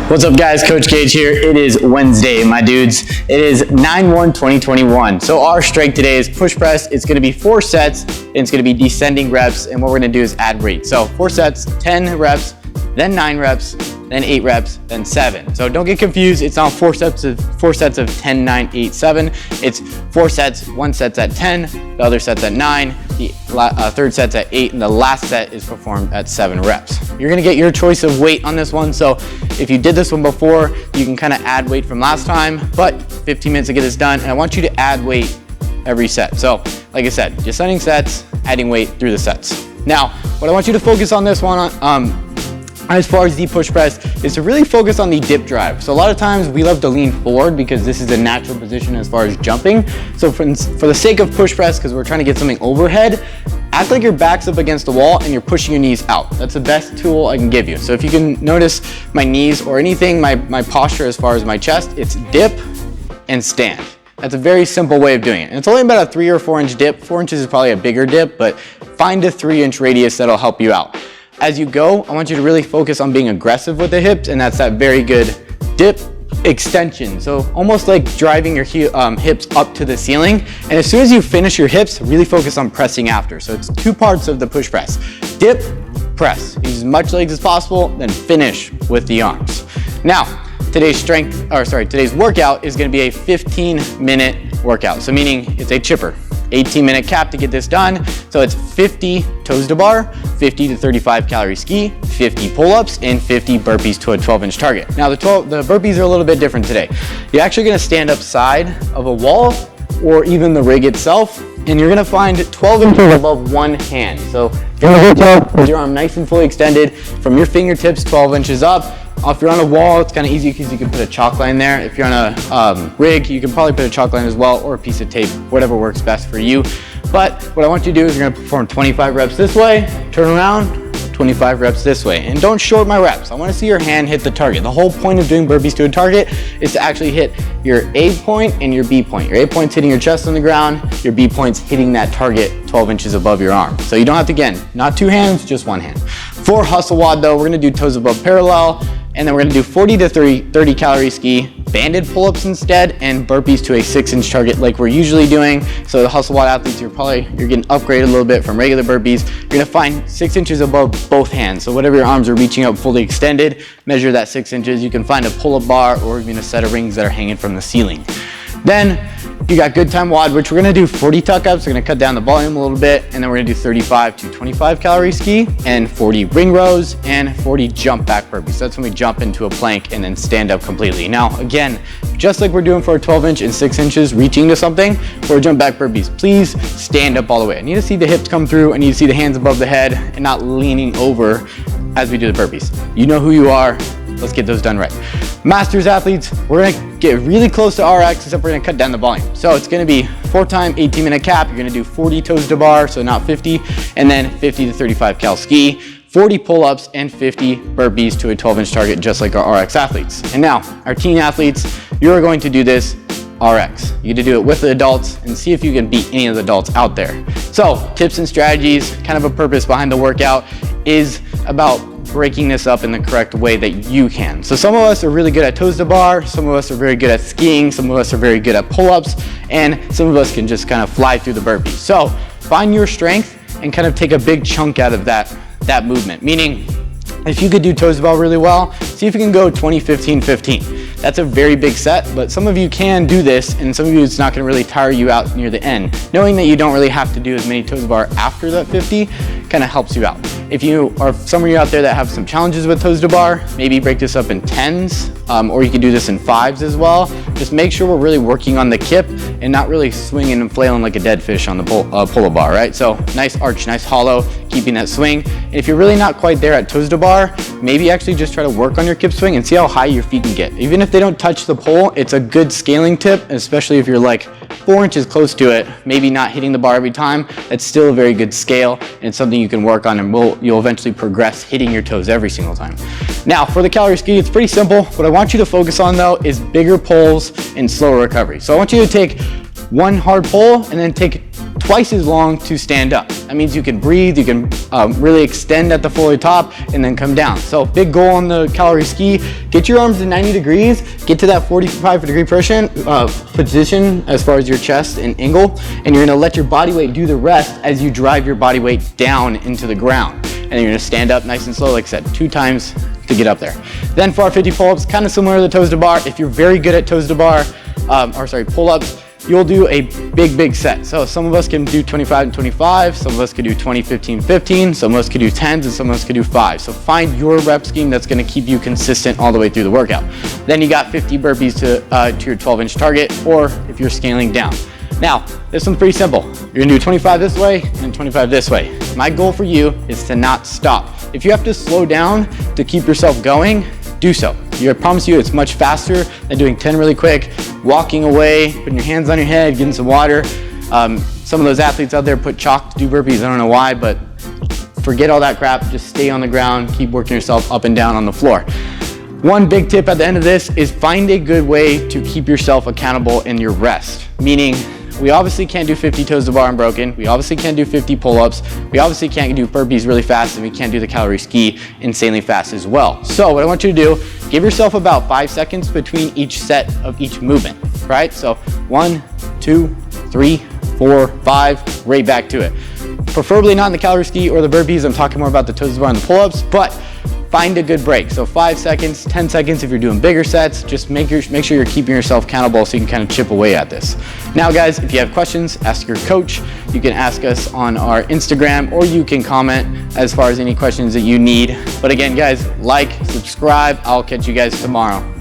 What's up guys, Coach Gage here. It is Wednesday, my dudes. It is 9/1/2021. So our strength today is push press. It's gonna be 4 sets and it's gonna be descending reps, and what we're gonna do is add weight. So 4 sets, 10 reps, then 9 reps, then 8 reps, then 7. So don't get confused. It's not 4 sets of 10, 9, 8, 7. It's 4 sets, 1 set's at 10, the other set's at 9, the third set's at 8, and the last set is performed at 7 reps. You're gonna get your choice of weight on this one. So if you did this one before, you can kind of add weight from last time, but 15 minutes to get this done. And I want you to add weight every set. So like I said, descending sets, adding weight through the sets. Now, what I want you to focus on this one, as far as the push press, is to really focus on the dip drive. So a lot of times we love to lean forward because this is a natural position as far as jumping. So for the sake of push press, because we're trying to get something overhead, act like your back's up against the wall and you're pushing your knees out. That's the best tool I can give you. So if you can notice my knees or anything, my posture as far as my chest, it's dip and stand. That's a very simple way of doing it. And it's only about a 3 or 4 inch dip. 4 inches is probably a bigger dip, but find a 3-inch radius that'll help you out. As you go, I want you to really focus on being aggressive with the hips, and that's that very good dip extension. So almost like driving your hips up to the ceiling. And as soon as you finish your hips, really focus on pressing after. So it's 2 parts of the push press. Dip, press. Use as much legs as possible, then finish with the arms. Now, today's workout is gonna be a 15-minute workout. So meaning it's a chipper. 18-minute cap to get this done. So it's 50 toes to bar, 50 to 35 calorie ski, 50 pull-ups, and 50 burpees to a 12-inch target. Now the burpees are a little bit different today. You're actually gonna stand up side of a wall or even the rig itself, and you're gonna find 12 inches above one hand. So you're gonna reach out with your arm nice and fully extended from your fingertips 12 inches up. If you're on a wall, it's kind of easy because you can put a chalk line there. If you're on a rig, you can probably put a chalk line as well, or a piece of tape, whatever works best for you. But what I want you to do is you're gonna perform 25 reps this way, turn around, 25 reps this way. And don't short my reps. I wanna see your hand hit the target. The whole point of doing burpees to a target is to actually hit your A point and your B point. Your A point's hitting your chest on the ground, your B point's hitting that target 12 inches above your arm. So you don't have to, again, not 2 hands, just 1 hand. For hustle WOD though, we're gonna do toes above parallel, and then we're gonna do 40 to 30 calorie ski, banded pull-ups instead, and burpees to a 6-inch target like we're usually doing. So the hustle WOD athletes, you're getting upgraded a little bit from regular burpees. You're gonna find 6 inches above both hands. So whatever your arms are reaching up fully extended, measure that 6 inches. You can find a pull-up bar or even a set of rings that are hanging from the ceiling. Then you got good time WOD, which we're gonna do 40 tuck-ups. We're gonna cut down the volume a little bit, and then we're gonna do 35 to 25 calorie ski, and 40 ring rows, and 40 jump back burpees. So that's when we jump into a plank and then stand up completely. Now, again, just like we're doing for a 12-inch and 6 inches reaching to something, for jump back burpees, please stand up all the way. I need to see the hips come through. I need to see the hands above the head and not leaning over as we do the burpees. You know who you are. Let's get those done right. Masters athletes, we're gonna get really close to RX, except we're gonna cut down the volume. So it's gonna be 4 time 18-minute cap. You're gonna do 40 toes to bar, so not 50, and then 50 to 35 cal ski, 40 pull-ups, and 50 burpees to a 12-inch target, just like our RX athletes. And now, our teen athletes, you're going to do this RX. You get to do it with the adults and see if you can beat any of the adults out there. So tips and strategies, kind of a purpose behind the workout is about breaking this up in the correct way that you can. So some of us are really good at toes to bar, some of us are very good at skiing, some of us are very good at pull-ups, and some of us can just kind of fly through the burpees. So find your strength and kind of take a big chunk out of that movement. Meaning, if you could do toes to bar really well, see if you can go 20, 15, 15. That's a very big set, but some of you can do this, and some of you it's not gonna really tire you out near the end. Knowing that you don't really have to do as many toes to bar after that 50 kind of helps you out. If you are some of you out there that have some challenges with toes to bar, maybe break this up in 10s, or you can do this in 5s as well. Just make sure we're really working on the kip and not really swinging and flailing like a dead fish on the pull-up bar, right? So nice arch, nice hollow, keeping that swing. And if you're really not quite there at toes to bar, maybe actually just try to work on your kip swing and see how high your feet can get. Even if they don't touch the pole, it's a good scaling tip, especially if you're like 4 inches close to it, maybe not hitting the bar every time. It's still a very good scale, and it's something you can work on, and you'll eventually progress hitting your toes every single time. Now for the calorie ski, it's pretty simple. What I want you to focus on though is bigger pulls and slower recovery. So I want you to take one hard pull and then take twice as long to stand up. That means you can breathe, you can really extend at the fully top and then come down. So big goal on the Calorie Ski, get your arms to 90 degrees, get to that 45-degree position as far as your chest and angle, and you're gonna let your body weight do the rest as you drive your body weight down into the ground. And you're gonna stand up nice and slow, like I said, 2 times to get up there. Then for our 50 pull-ups, kind of similar to the toes to bar. If you're very good at toes to bar, pull-ups, you'll do a big set. So some of us can do 25 and 25, some of us could do 20, 15, 15, some of us could do 10s, and some of us could do 5. So find your rep scheme that's gonna keep you consistent all the way through the workout. Then you got 50 burpees to your 12-inch target, or if you're scaling down. Now, this one's pretty simple. You're gonna do 25 this way and 25 this way. My goal for you is to not stop. If you have to slow down to keep yourself going, do so. I promise you it's much faster than doing 10 really quick, walking away, putting your hands on your head, getting some water. Some of those athletes out there put chalk to do burpees, I don't know why, but forget all that crap, just stay on the ground, keep working yourself up and down on the floor. One big tip at the end of this is find a good way to keep yourself accountable in your rest, meaning we obviously can't do 50 toes to bar unbroken. We obviously can't do 50 pull-ups. We obviously can't do burpees really fast, and we can't do the Calorie Ski insanely fast as well. So what I want you to do, give yourself about 5 seconds between each set of each movement, right? So 1, 2, 3, 4, 5, right back to it. Preferably not in the Calorie Ski or the burpees. I'm talking more about the toes to bar and the pull-ups, but find a good break. So 5 seconds, 10 seconds if you're doing bigger sets. Just make sure you're keeping yourself accountable so you can kind of chip away at this. Now guys, if you have questions, ask your coach. You can ask us on our Instagram, or you can comment as far as any questions that you need. But again guys, like, subscribe. I'll catch you guys tomorrow.